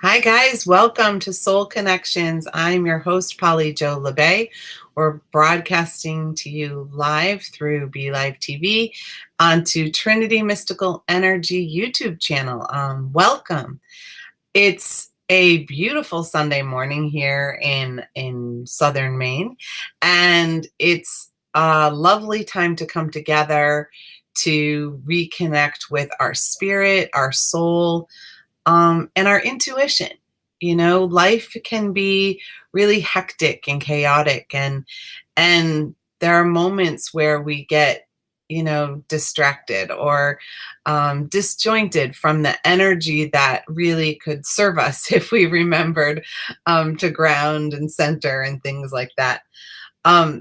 Hi, guys. Welcome to Soul Connections. I'm your host, Polly Jo Labbe. We're broadcasting to you live through Be Live TV onto Trinity Mystical Energy YouTube channel. Welcome. It's a beautiful Sunday morning here in Southern Maine, and it's a lovely time to come together to reconnect with our spirit, our soul, and our intuition. Life can be really hectic and chaotic, and there are moments where we get, distracted or disjointed from the energy that really could serve us if we remembered to ground and center and things like that.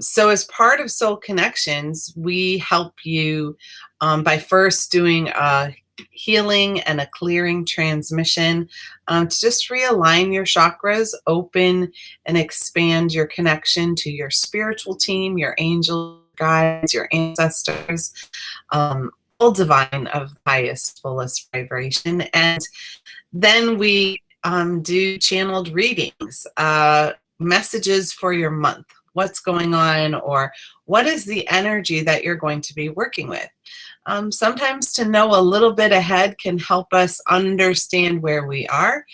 So, as part of Soul Connections, we help you by first doing a healing and a clearing transmission to just realign your chakras, open and expand your connection to your spiritual team, your angel guides, your ancestors, all divine of highest, fullest vibration. And then we do channeled readings, messages for your month. What's going on, or what is the energy that you're going to be working with? Sometimes to know a little bit ahead can help us understand where we are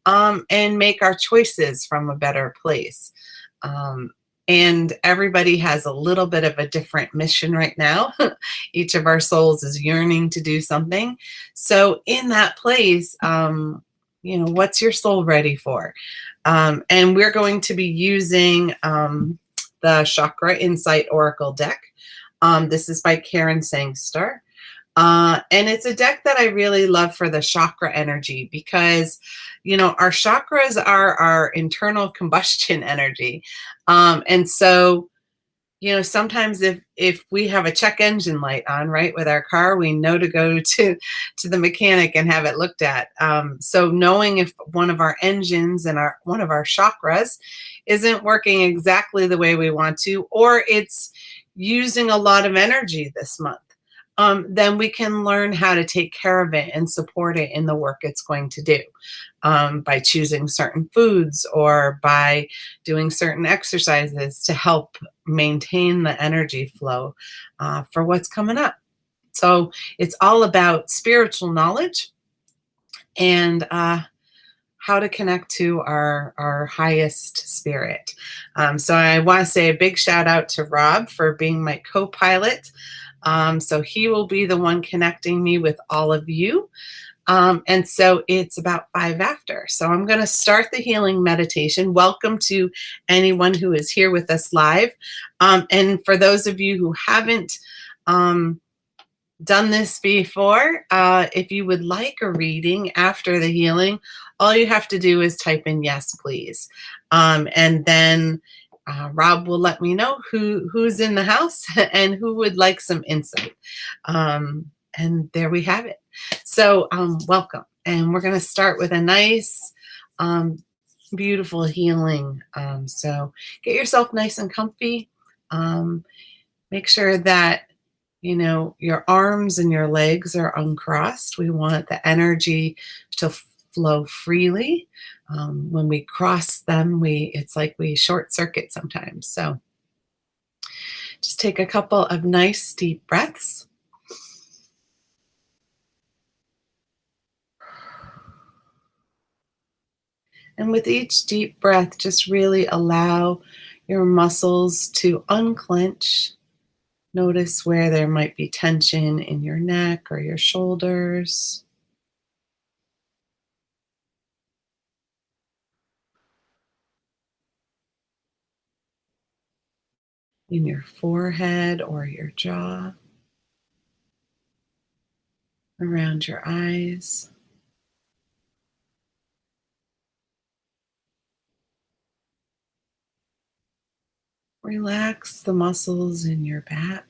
and make our choices from a better place. And everybody has a little bit of a different mission right now. Each of our souls is yearning to do something. So in that place, what's your soul ready for? And we're going to be using the Chakra Insight Oracle deck. This is by Kris Sanders. And it's a deck that I really love for the chakra energy because, our chakras are our internal combustion energy. And so, sometimes if we have a check engine light on, right, with our car, we know to go to the mechanic and have it looked at. So knowing if one of our engines and one of our chakras isn't working exactly the way we want to, or it's using a lot of energy this month, then we can learn how to take care of it and support it in the work it's going to do, by choosing certain foods or by doing certain exercises to help maintain the energy flow for what's coming up. So it's all about spiritual knowledge and how to connect to our highest spirit. So I want to say a big shout out to Rob for being my co-pilot. So he will be the one connecting me with all of you. And so it's about 5 after. So I'm going to start the healing meditation. Welcome to anyone who is here with us live. And for those of you who haven't done this before, if you would like a reading after the healing, all you have to do is type in yes, please. And then Rob will let me know who's in the house and who would like some insight. And there we have it. So welcome. And we're going to start with a nice, beautiful healing. So get yourself nice and comfy. Make sure that your arms and your legs are uncrossed. We want the energy to flow freely. When we cross them, it's like we short circuit sometimes. So just take a couple of nice deep breaths. And with each deep breath, just really allow your muscles to unclench. Notice where there might be tension in your neck or your shoulders. In your forehead or your jaw. Around your eyes. Relax the muscles in your back.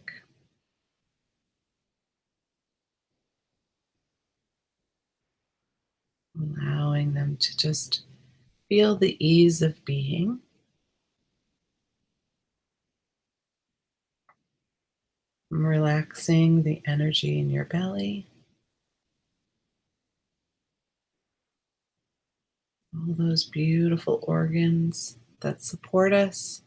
Allowing them to just feel the ease of being. Relaxing the energy in your belly. all those beautiful organs that support us.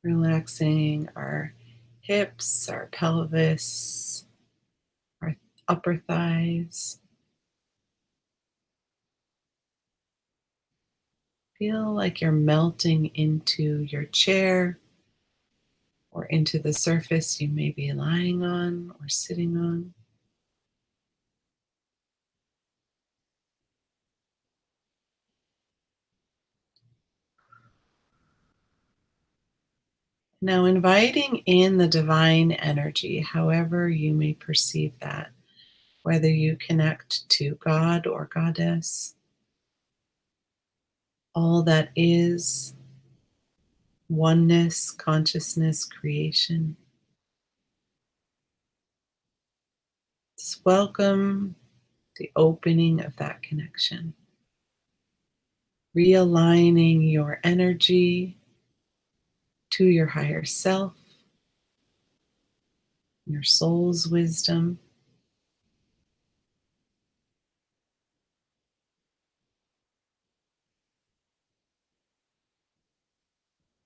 Relaxing our hips, our pelvis, our upper thighs. Feel like you're melting into your chair or into the surface you may be lying on or sitting on. Now, inviting in the divine energy, however you may perceive that, whether you connect to God or Goddess, all that is oneness, consciousness, creation. Just welcome the opening of that connection, realigning your energy to your higher self, your soul's wisdom,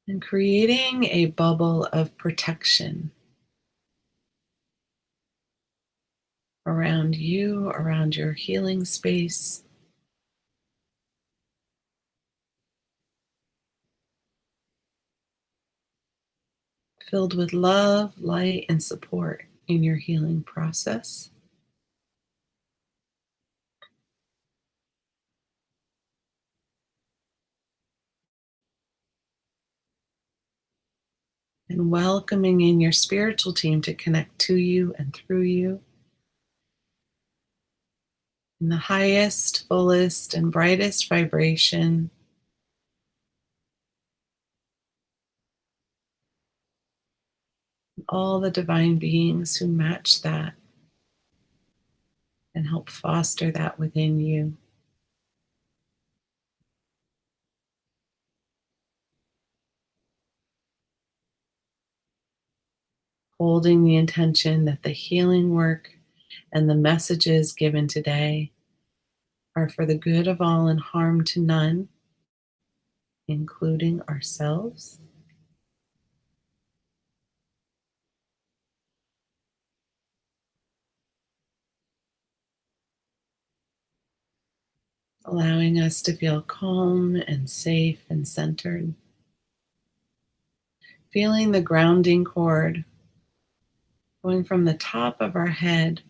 and creating a bubble of protection around you, around your healing space, filled with love, light, and support in your healing process. And welcoming in your spiritual team to connect to you and through you in the highest, fullest, and brightest vibration. All the divine beings who match that and help foster that within you. Holding the intention that the healing work and the messages given today are for the good of all and harm to none, including ourselves. Allowing us to feel calm and safe and centered. Feeling the grounding cord going from the top of our head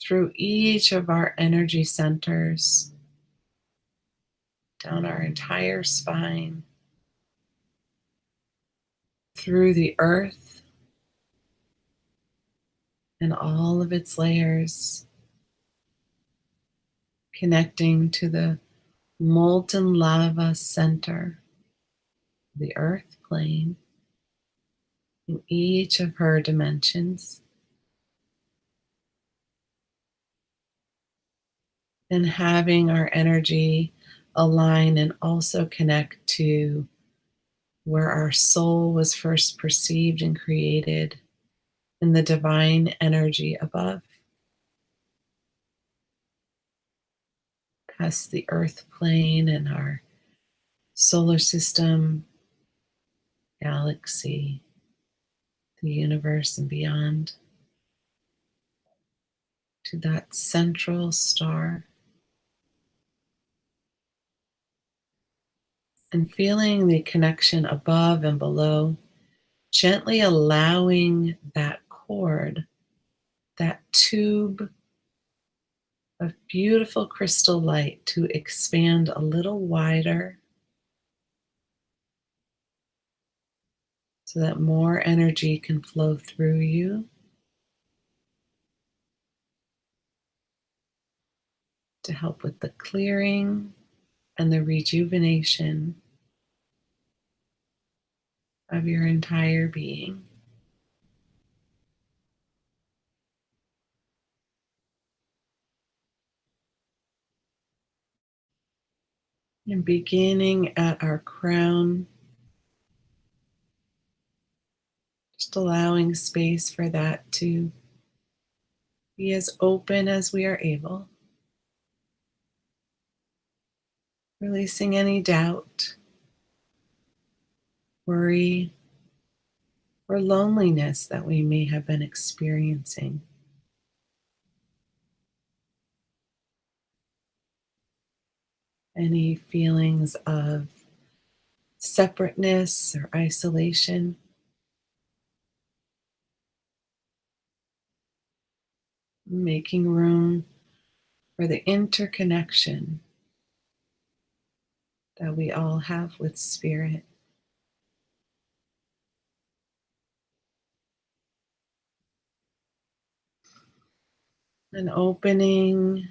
through each of our energy centers, down our entire spine, through the earth and all of its layers, connecting to the molten lava center, the earth plane, in each of her dimensions. And having our energy align and also connect to where our soul was first perceived and created in the divine energy above, past the earth plane and our solar system, galaxy, the universe, and beyond, to that central star. And feeling the connection above and below, gently allowing that cord, that tube of beautiful crystal light to expand a little wider so that more energy can flow through you to help with the clearing and the rejuvenation of your entire being. And beginning at our crown, Just allowing space for that to be as open as we are able. Releasing any doubt, worry, or loneliness that we may have been experiencing. Any feelings of separateness or isolation. Making room for the interconnection that we all have with Spirit. And opening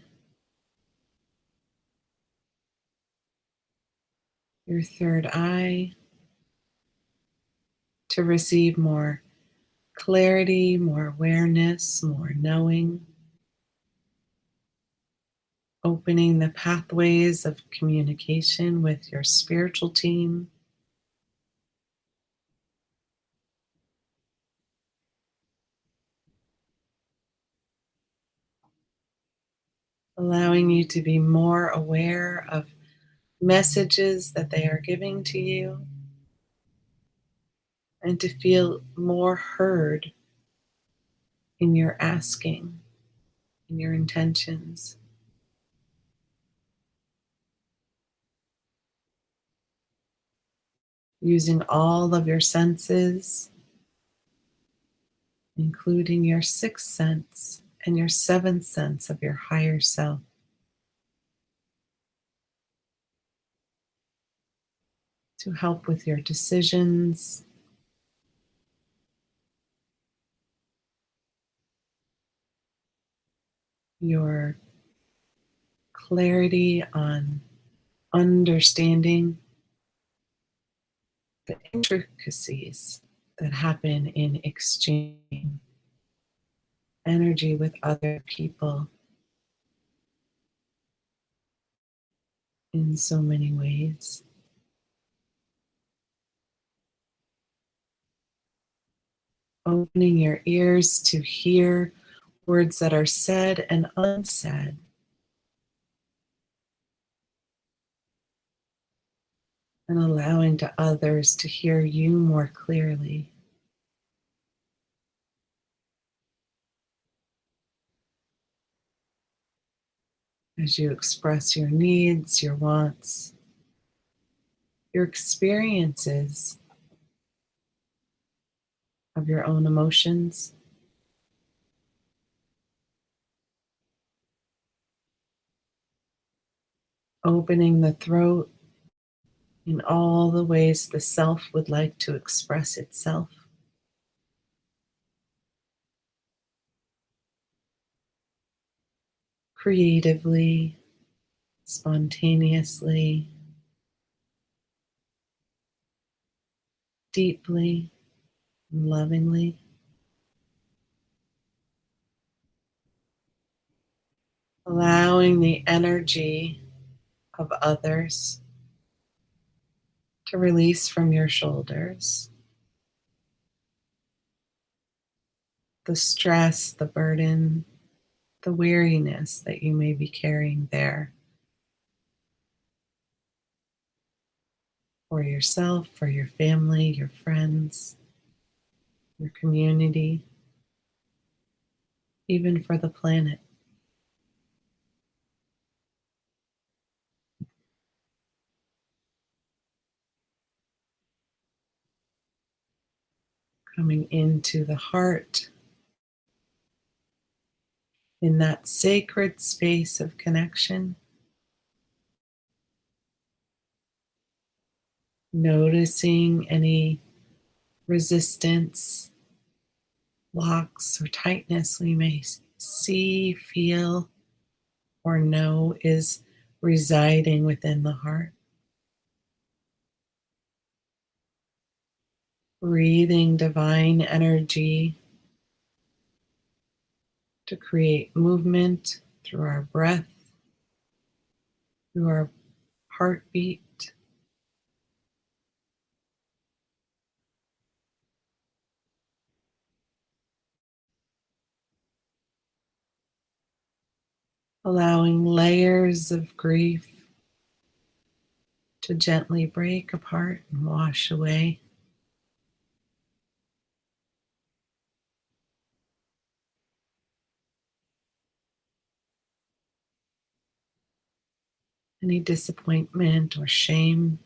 your third eye to receive more clarity, more awareness, more knowing. Opening the pathways of communication with your spiritual team. Allowing you to be more aware of messages that they are giving to you and to feel more heard in your asking, in your intentions. Using all of your senses, including your sixth sense and your seventh sense of your higher self. To help with your decisions, your clarity on understanding the intricacies that happen in exchanging energy with other people in so many ways. Opening your ears to hear words that are said and unsaid. And allowing to others to hear you more clearly. As you express your needs, your wants, your experiences of your own emotions. Opening the throat in all the ways the self would like to express itself. Creatively, spontaneously, deeply, and lovingly. Allowing the energy of others to release from your shoulders. The stress, the burden, the weariness that you may be carrying there for yourself, for your family, your friends, your community, even for the planet. Coming into the heart in that sacred space of connection. Noticing any resistance, blocks, or tightness we may see, feel, or know is residing within the heart. Breathing divine energy to create movement through our breath, through our heartbeat, allowing layers of grief to gently break apart and wash away. Any disappointment or shame.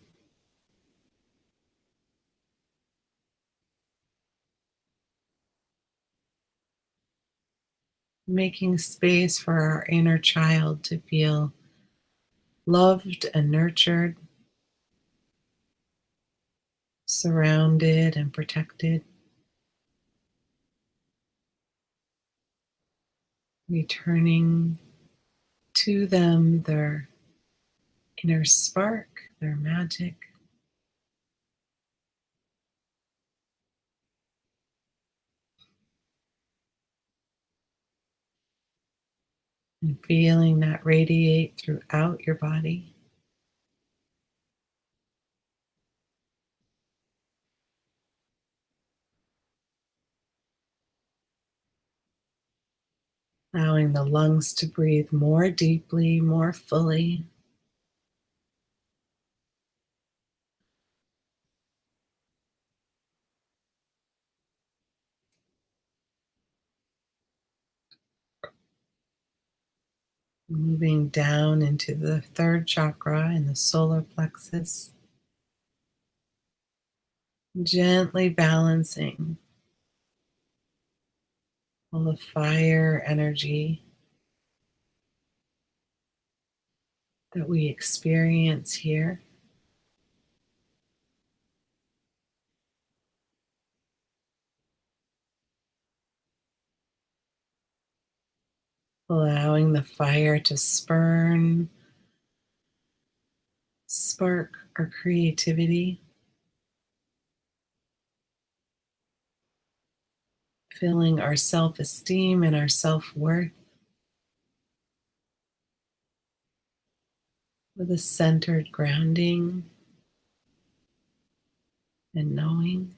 Making space for our inner child to feel loved and nurtured, surrounded and protected. Returning to them their inner spark, their magic. And feeling that radiate throughout your body. Allowing the lungs to breathe more deeply, more fully. Moving down into the third chakra in the solar plexus. Gently balancing all the fire energy that we experience here. Allowing the fire to spark our creativity, filling our self-esteem and our self-worth with a centered grounding and knowing.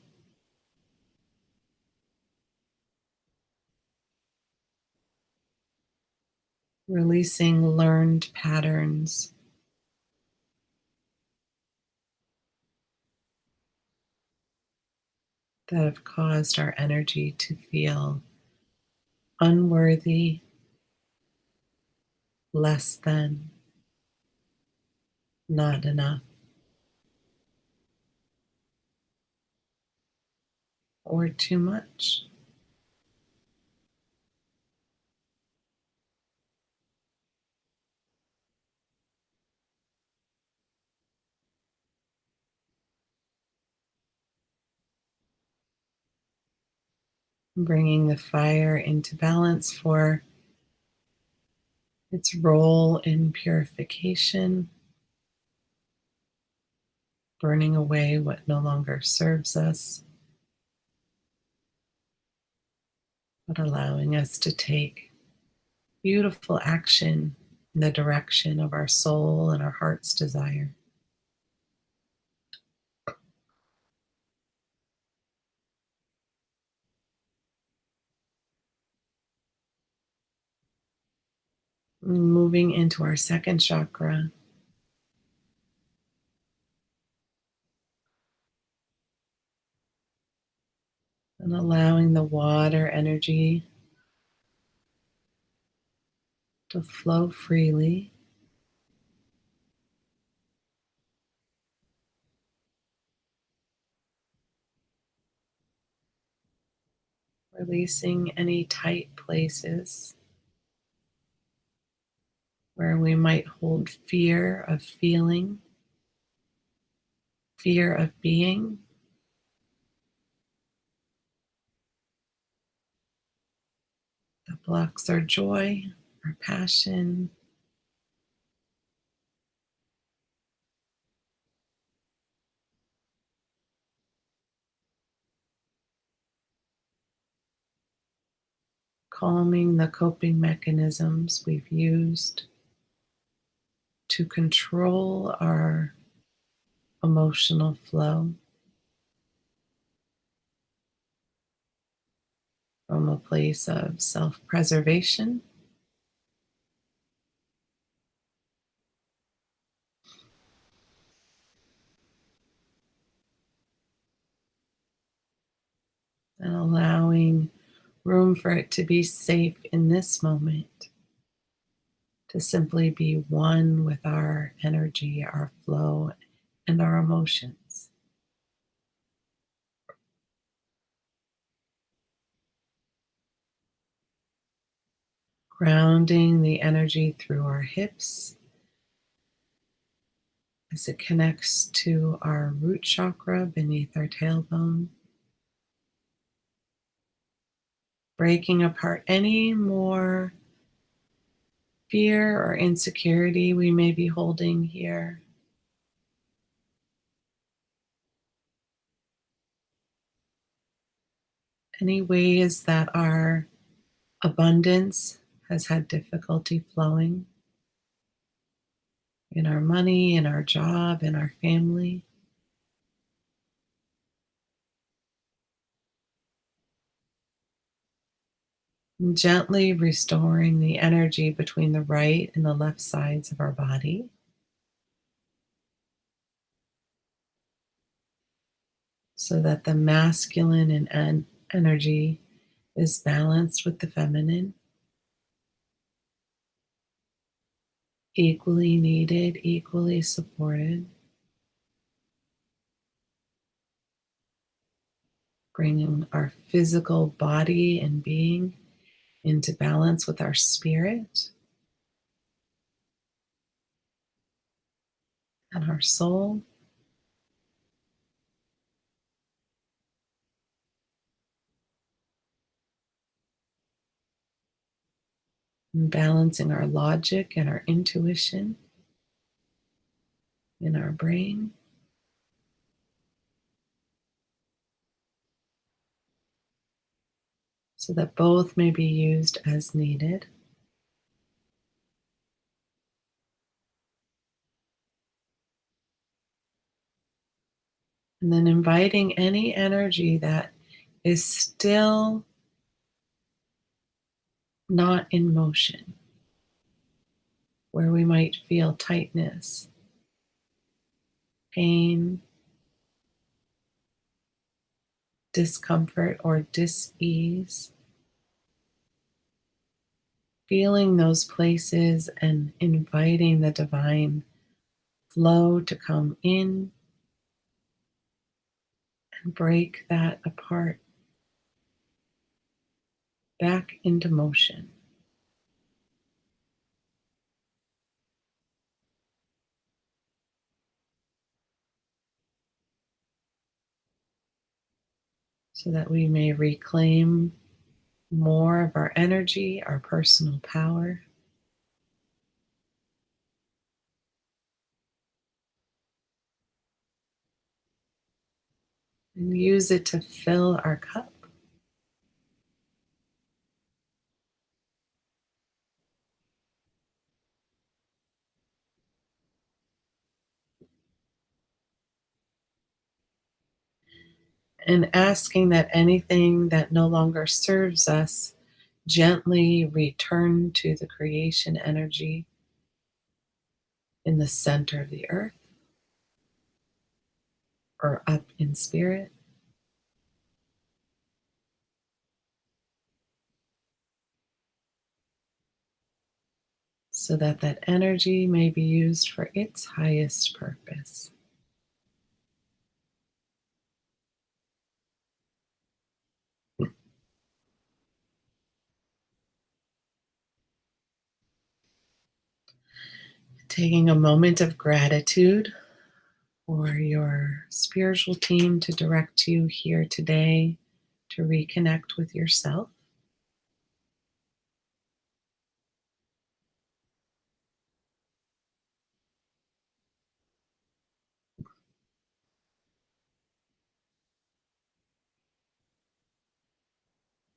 Releasing learned patterns that have caused our energy to feel unworthy, less than, not enough, or too much. Bringing the fire into balance for its role in purification, burning away what no longer serves us, but allowing us to take beautiful action in the direction of our soul and our heart's desire. Moving into our second chakra, and allowing the water energy to flow freely. Releasing any tight places where we might hold fear of feeling, fear of being, that blocks our joy, our passion. Calming the coping mechanisms we've used to control our emotional flow from a place of self preservation and allowing room for it to be safe in this moment, to simply be one with our energy, our flow, and our emotions. Grounding the energy through our hips as it connects to our root chakra beneath our tailbone, breaking apart any more fear or insecurity we may be holding here. Any ways that our abundance has had difficulty flowing in our money, in our job, in our family. And gently restoring the energy between the right and the left sides of our body, so that the masculine and energy is balanced with the feminine, equally needed, equally supported, bringing our physical body and being into balance with our spirit and our soul, and balancing our logic and our intuition in our brain, so that both may be used as needed. And then inviting any energy that is still not in motion, where we might feel tightness, pain, discomfort, or dis-ease. Feeling those places and inviting the divine flow to come in and break that apart back into motion. So that we may reclaim more of our energy, our personal power, and use it to fill our cup. And asking that anything that no longer serves us gently return to the creation energy in the center of the earth or up in spirit, so that that energy may be used for its highest purpose. Taking a moment of gratitude for your spiritual team to direct you here today to reconnect with yourself.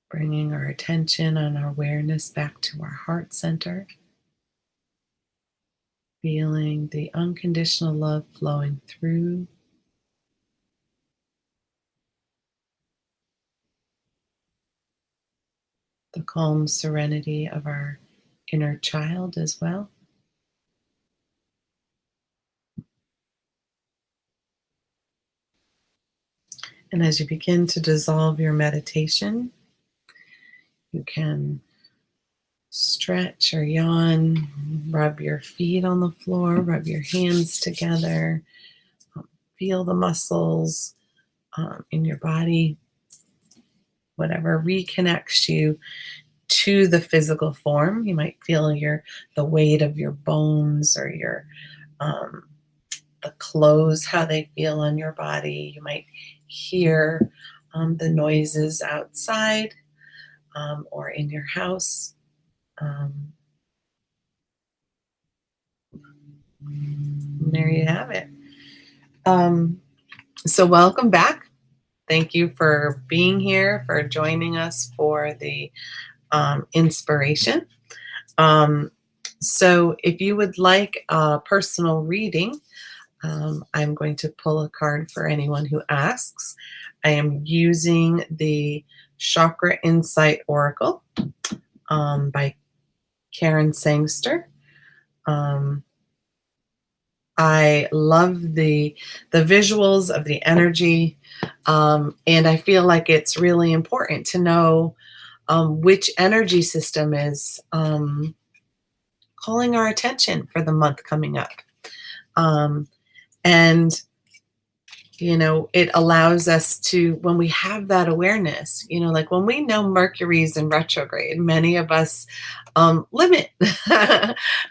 Bringing our attention and our awareness back to our heart center, feeling the unconditional love flowing through, the calm serenity of our inner child as well. And as you begin to dissolve your meditation, you can stretch or yawn, rub your feet on the floor, rub your hands together, feel the muscles in your body, whatever reconnects you to the physical form. You might feel the weight of your bones or your the clothes, how they feel on your body. You might hear the noises outside or in your house. There you have it. So welcome back. Thank you for being here, for joining us for the inspiration. So if you would like a personal reading, I'm going to pull a card for anyone who asks. I am using the Chakra Insight Oracle by Kris Sanders. I love the visuals of the energy, and I feel like it's really important to know which energy system is calling our attention for the month coming up. And it allows us to, when we have that awareness, like when we know Mercury's in retrograde, many of us limit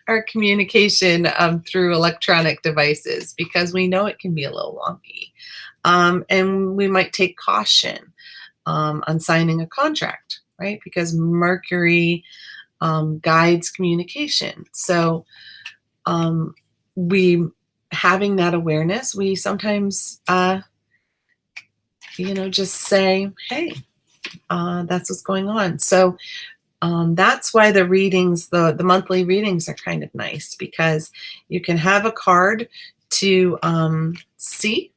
our communication through electronic devices because we know it can be a little wonky. And we might take caution on signing a contract, right? Because Mercury guides communication. So having that awareness, we sometimes, just say, hey, that's what's going on. So that's why the readings, the monthly readings are kind of nice, because you can have a card to see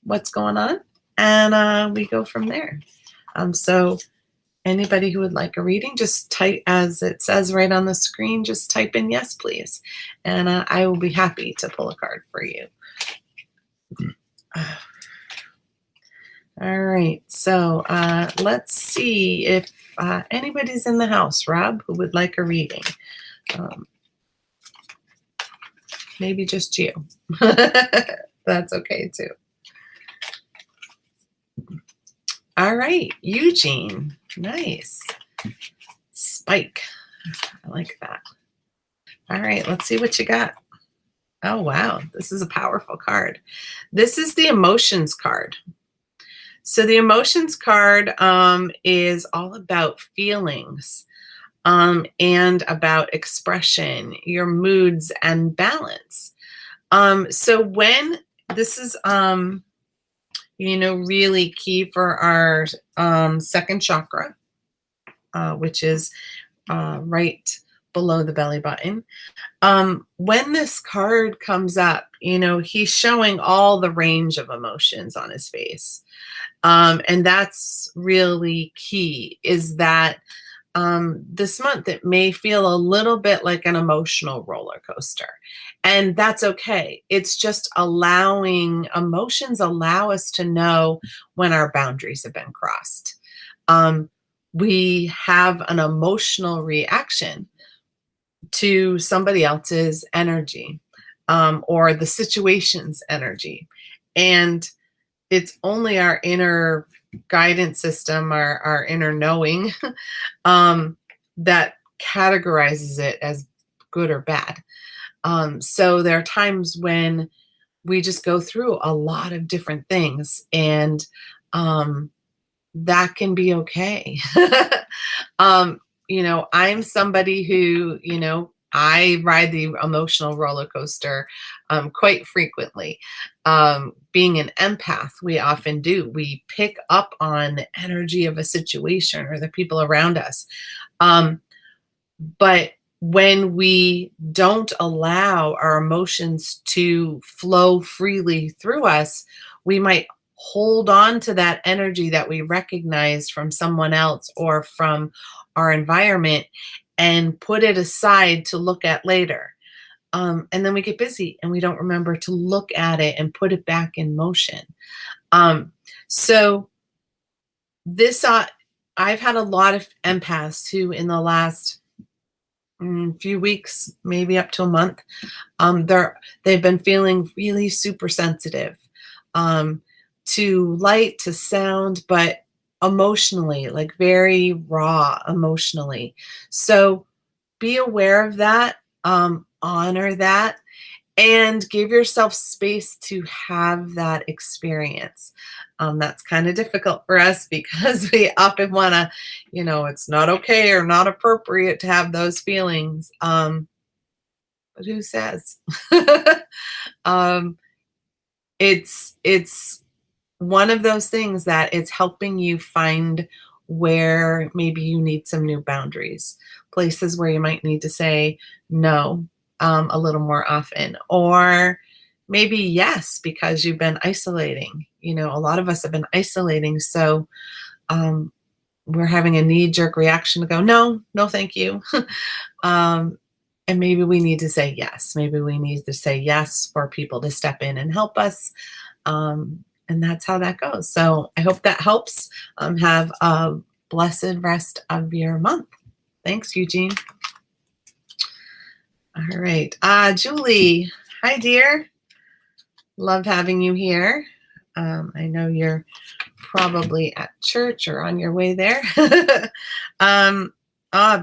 what's going on, and we go from there. So anybody who would like a reading, just type, as it says right on the screen, just type in yes, please. And I will be happy to pull a card for you. All right. So let's see if anybody's in the house, Rob, who would like a reading. Maybe just you. That's okay too. All right, Eugene. Nice. Spike. I like that. All right, let's see what you got. Oh, wow. This is a powerful card. This is the emotions card. So the emotions card is all about feelings and about expression, your moods and balance. So when this is really key for our second chakra, which is right below the belly button. When this card comes up, he's showing all the range of emotions on his face. And that's really key, is that this month it may feel a little bit like an emotional roller coaster. And that's okay. It's just emotions allow us to know when our boundaries have been crossed. We have an emotional reaction to somebody else's energy or the situation's energy. And it's only our inner guidance system, our inner knowing, that categorizes it as good or bad. So there are times when we just go through a lot of different things, and that can be okay. I'm somebody who, I ride the emotional roller coaster quite frequently. Being an empath, we often do. We pick up on the energy of a situation or the people around us. But when we don't allow our emotions to flow freely through us, we might hold on to that energy that we recognized from someone else or from our environment and put it aside to look at later. And then we get busy and we don't remember to look at it and put it back in motion. So this, I've had a lot of empaths who in the last few weeks, maybe up to a month, they've been feeling really super sensitive to light, to sound, but emotionally, like very raw emotionally. So be aware of that, honor that, and give yourself space to have that experience. That's kind of difficult for us because we often want to, it's not okay or not appropriate to have those feelings. But who says? um, it's one of those things that it's helping you find where maybe you need some new boundaries, places where you might need to say no a little more often, or maybe yes, because you've been isolating. A lot of us have been isolating, so we're having a knee-jerk reaction to go, no, no, thank you. And maybe we need to say yes. Maybe we need to say yes for people to step in and help us. And that's how that goes. So I hope that helps. Have a blessed rest of your month. Thanks, Eugene. All right. Julie. Hi, dear. Love having you here. I know you're probably at church or on your way there.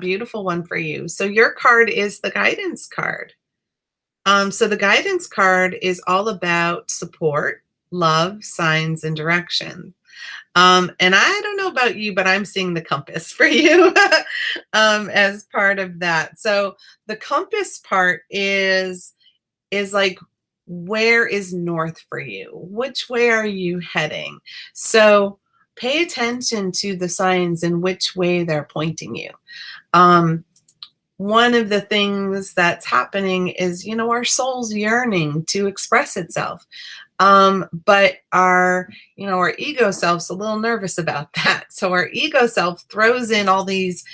Beautiful one for you. So your card is the guidance card. So the guidance card is all about support, love, signs, and direction. And I don't know about you, but I'm seeing the compass for you as part of that. So the compass part is like, where is north for you? Which way are you heading? So pay attention to the signs and which way they're pointing you. One of the things that's happening is, our soul's yearning to express itself. But our ego self's a little nervous about that. So our ego self throws in all these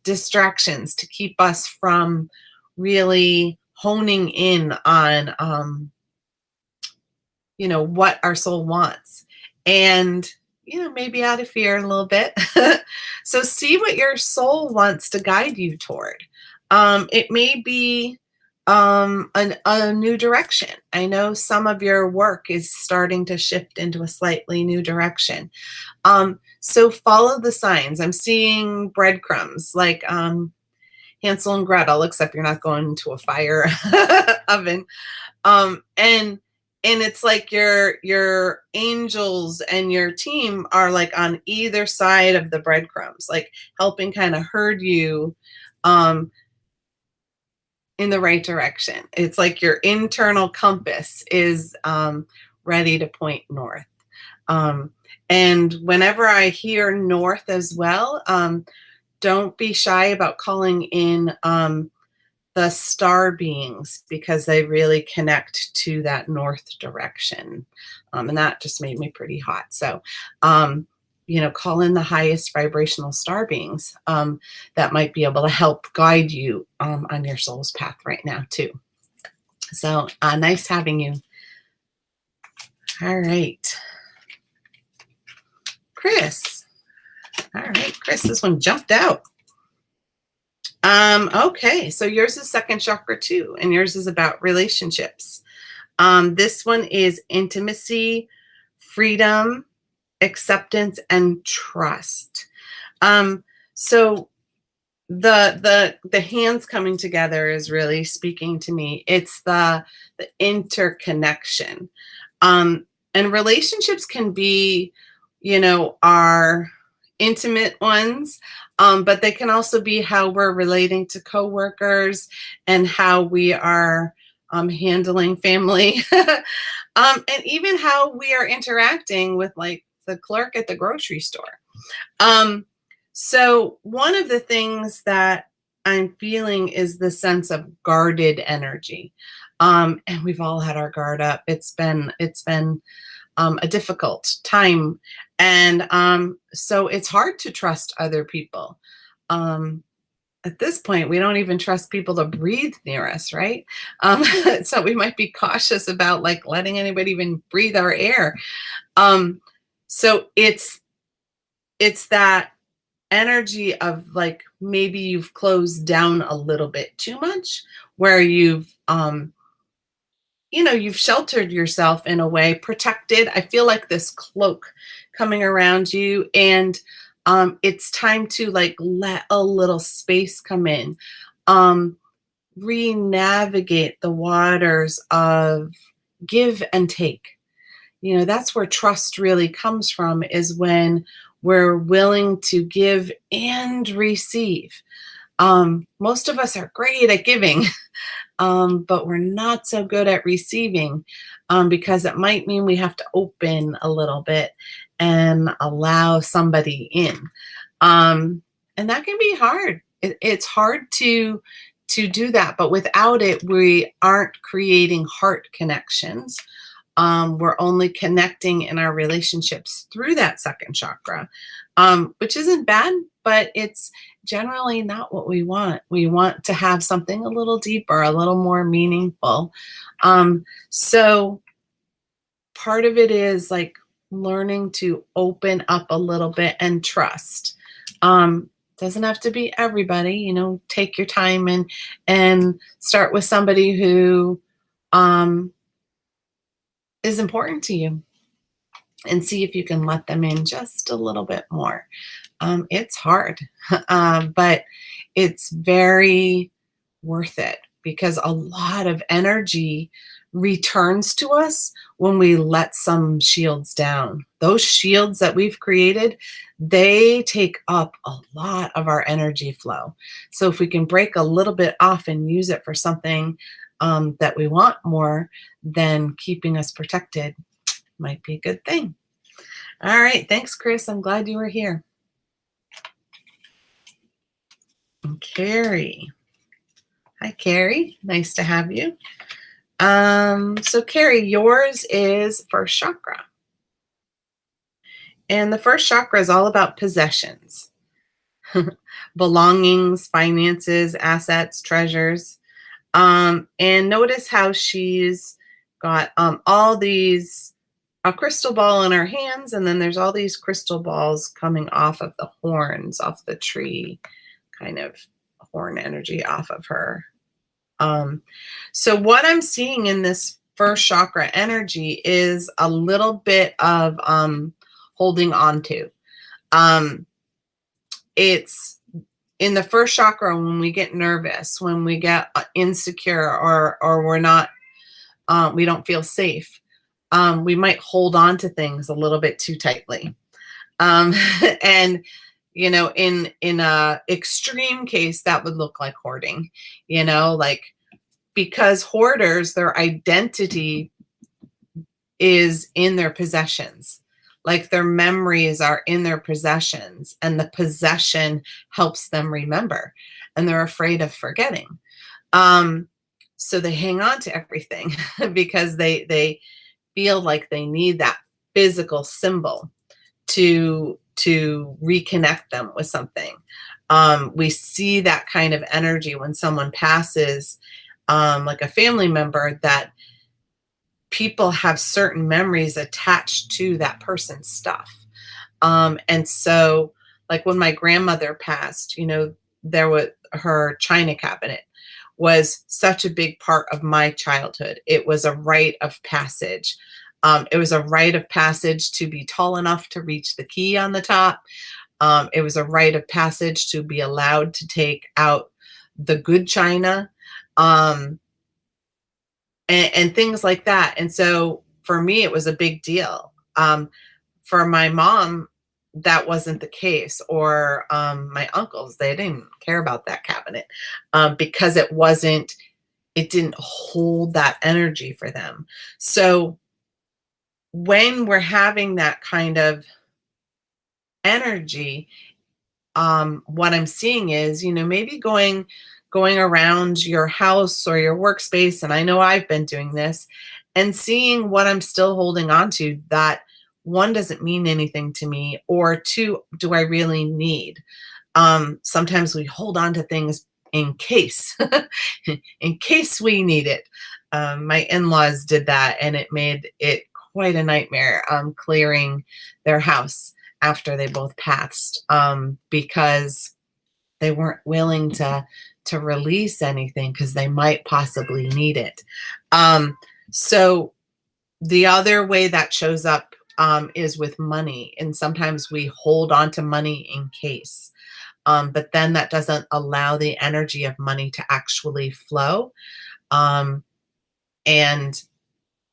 distractions to keep us from really honing in on, what our soul wants. And, maybe out of fear a little bit. So see what your soul wants to guide you toward. It may be a new direction. I know some of your work is starting to shift into a slightly new direction. So follow the signs. I'm seeing breadcrumbs like Hansel and Gretel, except you're not going to a fire oven. And it's like your angels and your team are like on either side of the breadcrumbs, like helping kind of herd you in the right direction. It's like your internal compass is ready to point north. And whenever I hear north as well, don't be shy about calling in the star beings, because they really connect to that north direction. And that just made me pretty hot. So, call in the highest vibrational star beings that might be able to help guide you on your soul's path right now too. So nice having you. All right. Kris. All right, Kris, this one jumped out. Okay, so yours is second chakra too, and yours is about relationships. This one is intimacy, freedom, acceptance, and trust. So the hands coming together is really speaking to me. It's the interconnection. And relationships can be, our intimate ones, but they can also be how we're relating to coworkers and how we are handling family, and even how we are interacting with like the clerk at the grocery store. So one of the things that I'm feeling is the sense of guarded energy. And we've all had our guard up. It's been a difficult time. And so it's hard to trust other people. At this point, we don't even trust people to breathe near us, right? So we might be cautious about like letting anybody even breathe our air. So it's that energy of like maybe you've closed down a little bit too much, where you've sheltered yourself in a way, protected. I feel like this cloak coming around you, and it's time to like let a little space come in. Um, Re-navigate the waters of give and take. That's where trust really comes from, is when we're willing to give and receive. Most of us are great at giving, but we're not so good at receiving, because it might mean we have to open a little bit and allow somebody in. And that can be hard. It's hard to do that, but without it, we aren't creating heart connections. We're only connecting in our relationships through that second chakra, which isn't bad, but it's generally not what we want. We want to have something a little deeper, a little more meaningful. So part of it is like learning to open up a little bit and trust. Doesn't have to be everybody, take your time and start with somebody who is important to you, and see if you can let them in just a little bit more. It's hard, but it's very worth it, because a lot of energy returns to us when we let some shields down. Those shields that we've created, they take up a lot of our energy flow. So if we can break a little bit off and use it for something that we want more than keeping us protected, might be a good thing. All right. Thanks, Kris. I'm glad you were here. And Kerry. Hi, Kerry. Nice to have you. So Kerry, yours is first chakra. And the first chakra is all about possessions, belongings, finances, assets, treasures. And notice how she's got all these, a crystal ball in her hands, and then there's all these crystal balls coming off of the horns, off the tree, kind of horn energy off of her. So what I'm seeing in this first chakra energy is a little bit of holding on to. It's in the first chakra when we get nervous, when we get insecure, or we're not, we don't feel safe. We might hold on to things a little bit too tightly. And in a extreme case, that would look like hoarding, like, because hoarders, their identity is in their possessions. Like their memories are in their possessions, and the possession helps them remember, and they're afraid of forgetting. So they hang on to everything because they feel like they need that physical symbol to reconnect them with something. We see that kind of energy when someone passes, like a family member, that people have certain memories attached to that person's stuff. And so like when my grandmother passed, there was her china cabinet was such a big part of my childhood. It was a rite of passage. It was a rite of passage to be tall enough to reach the key on the top. It was a rite of passage to be allowed to take out the good china, and things like that. And so for me, it was a big deal. For my mom, that wasn't the case, or my uncles, they didn't care about that cabinet, because it didn't hold that energy for them. So when we're having that kind of energy, what I'm seeing is, maybe going around your house or your workspace, and I know I've been doing this, and seeing what I'm still holding on to, that one, doesn't mean anything to me, or two, do I really need? Sometimes we hold on to things in case, in case we need it. My in-laws did that, and it made it quite a nightmare clearing their house after they both passed, because they weren't willing to release anything because they might possibly need it. So the other way that shows up is with money, and sometimes we hold on to money in case. But then that doesn't allow the energy of money to actually flow. And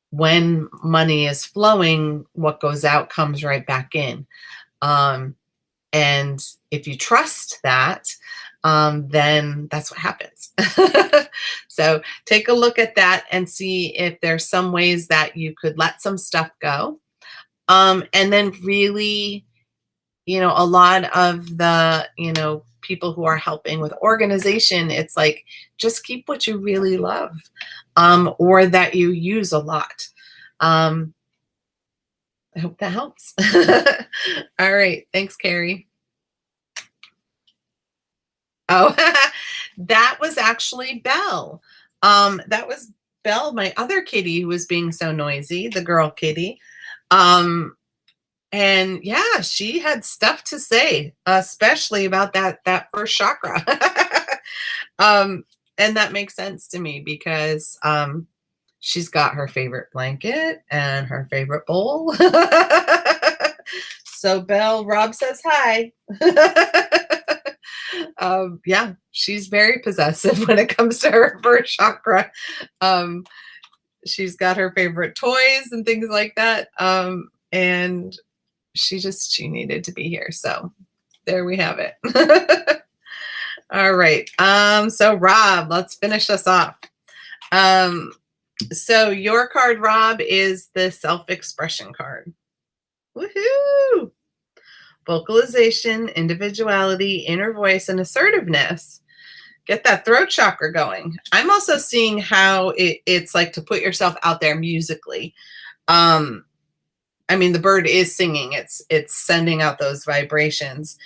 when money is flowing, what goes out comes right back in. And if you trust that, then that's what happens. So take a look at that and see if there's some ways that you could let some stuff go. And then really, a lot of the, people who are helping with organization, it's like, just keep what you really love, or that you use a lot. I hope that helps. All right. Thanks, Kerry. Oh, that was actually Belle. That was Belle, my other kitty, who was being so noisy, the girl kitty. And yeah, she had stuff to say, especially about that first chakra. And that makes sense to me because she's got her favorite blanket and her favorite bowl. So Belle, Rob says hi. Yeah, she's very possessive when it comes to her first chakra. She's got her favorite toys and things like that. And she needed to be here. So there we have it. All right. So Rob, let's finish us off. So your card, Rob, is the self-expression card. Woohoo! Vocalization, individuality, inner voice, and assertiveness. Get that throat chakra going. I'm also seeing how it's like to put yourself out there musically. I mean, the bird is singing. It's sending out those vibrations.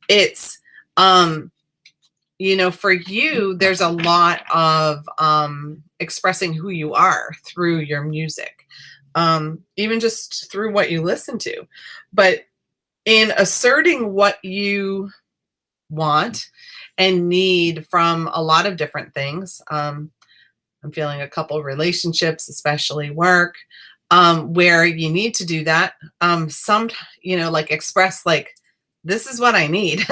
It's, for you, there's a lot of expressing who you are through your music, even just through what you listen to. But in asserting what you want and need from a lot of different things, I'm feeling a couple relationships, especially work, where you need to do that. Like express, like, this is what I need,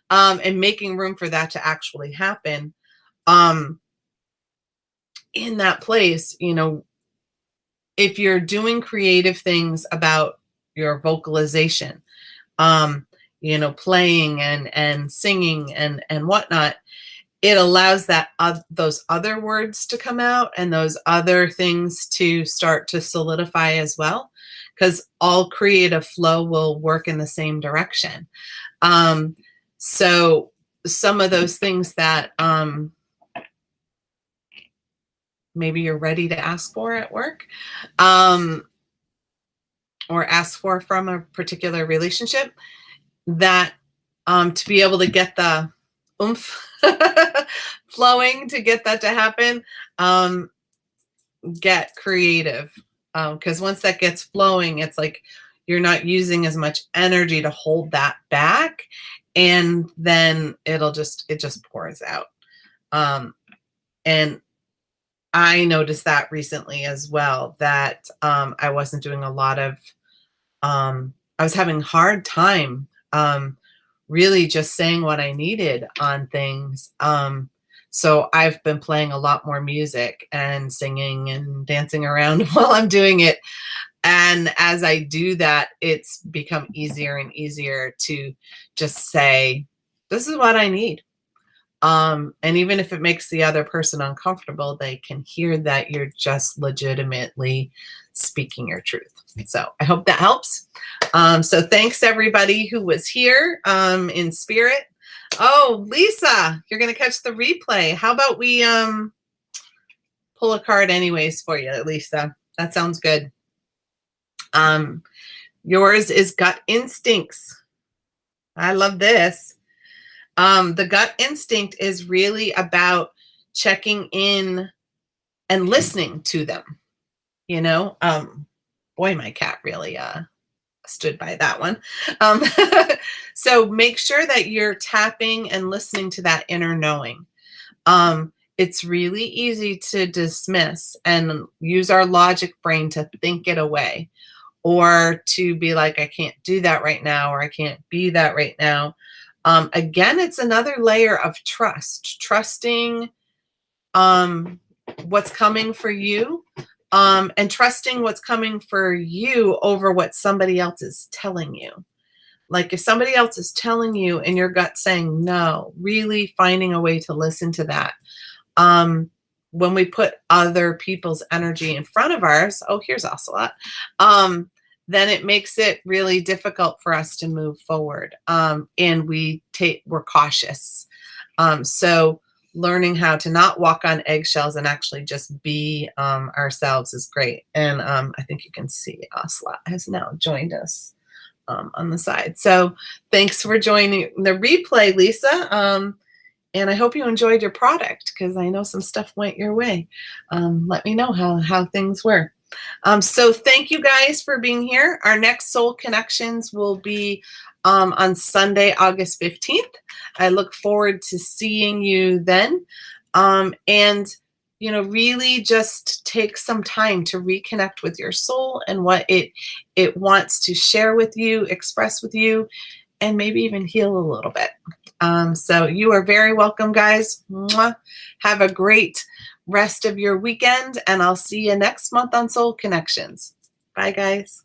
and making room for that to actually happen. In that place, if you're doing creative things about your vocalization, playing and singing and whatnot, it allows those other words to come out and those other things to start to solidify as well, because all creative flow will work in the same direction. So some of those things that maybe you're ready to ask for at work, or ask for from a particular relationship, that to be able to get the oomph flowing, to get that to happen, get creative, because once that gets flowing, it's like you're not using as much energy to hold that back, and then it just pours out. And I noticed that recently as well, that I wasn't doing a lot of I was having a hard time really just saying what I needed on things. So I've been playing a lot more music and singing and dancing around while I'm doing it. And as I do that, it's become easier and easier to just say, this is what I need. And even if it makes the other person uncomfortable, they can hear that you're just legitimately speaking your truth. So I hope that helps. So thanks everybody who was here in spirit. Oh, Lisa, you're going to catch the replay. How about we pull a card anyways for you, Lisa? That sounds good. Yours is gut instincts. I love this. The gut instinct is really about checking in and listening to them. Boy, my cat really stood by that one. Um, so make sure that you're tapping and listening to that inner knowing. It's really easy to dismiss and use our logic brain to think it away, or to be like, I can't do that right now, or I can't be that right now. Again, it's another layer of trusting what's coming for you, and trusting what's coming for you over what somebody else is telling you. Like if somebody else is telling you and your gut saying no, really finding a way to listen to that. When we put other people's energy in front of ours, oh, here's Ocelot, then it makes it really difficult for us to move forward. And we're cautious. So learning how to not walk on eggshells and actually just be ourselves is great. And I think you can see Ocelot has now joined us on the side. So thanks for joining the replay, Lisa. And I hope you enjoyed your product, because I know some stuff went your way. Let me know how things were. So thank you guys for being here. Our next Soul Connections will be on Sunday, August 15th. I look forward to seeing you then. And, really just take some time to reconnect with your soul and what it wants to share with you, express with you, and maybe even heal a little bit. So you are very welcome, guys. Mwah. Have a great rest of your weekend, and I'll see you next month on Soul Connections. Bye, guys.